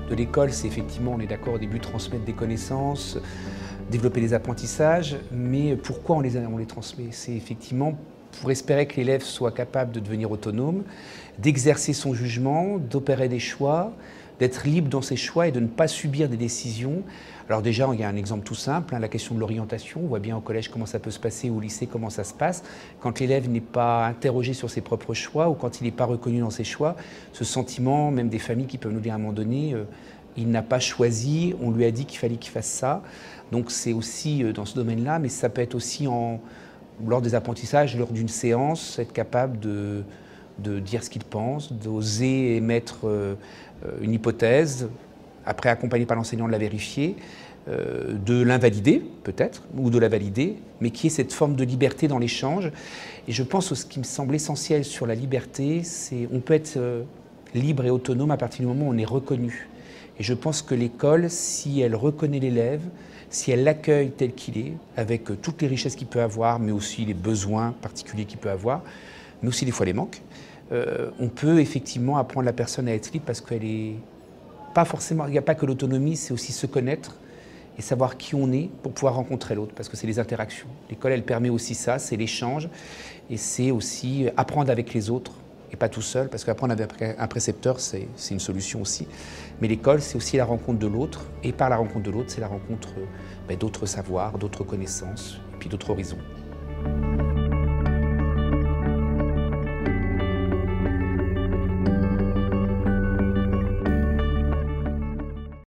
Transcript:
de l'école, c'est effectivement, on est d'accord au début, transmettre des connaissances, développer des apprentissages, mais pourquoi on les transmet? C'est effectivement pour espérer que l'élève soit capable de devenir autonome, d'exercer son jugement, d'opérer des choix, d'être libre dans ses choix et de ne pas subir des décisions. Alors déjà, il y a un exemple tout simple, la question de l'orientation. On voit bien au collège comment ça peut se passer, au lycée comment ça se passe. Quand l'élève n'est pas interrogé sur ses propres choix ou quand il n'est pas reconnu dans ses choix, ce sentiment, même des familles qui peuvent nous dire à un moment donné, il n'a pas choisi, on lui a dit qu'il fallait qu'il fasse ça. Donc c'est aussi dans ce domaine-là, mais ça peut être aussi lors des apprentissages, lors d'une séance, être capable de dire ce qu'il pense, d'oser émettre une hypothèse, après accompagné par l'enseignant de la vérifier, de l'invalider peut-être, ou de la valider, mais qui est cette forme de liberté dans l'échange. Et je pense que ce qui me semble essentiel sur la liberté, c'est qu'on peut être libre et autonome à partir du moment où on est reconnu. Et je pense que l'école, si elle reconnaît l'élève, si elle l'accueille tel qu'il est, avec toutes les richesses qu'il peut avoir, mais aussi les besoins particuliers qu'il peut avoir, mais aussi des fois les manques, on peut effectivement apprendre la personne à être libre parce qu'elle est pas forcément, il n'y a pas que l'autonomie, c'est aussi se connaître et savoir qui on est pour pouvoir rencontrer l'autre, parce que c'est les interactions. L'école, elle permet aussi ça, c'est l'échange, et c'est aussi apprendre avec les autres, et pas tout seul, parce qu'apprendre avec un précepteur, c'est une solution aussi. Mais l'école, c'est aussi la rencontre de l'autre, et par la rencontre de l'autre, c'est la rencontre d'autres savoirs, d'autres connaissances, et puis d'autres horizons.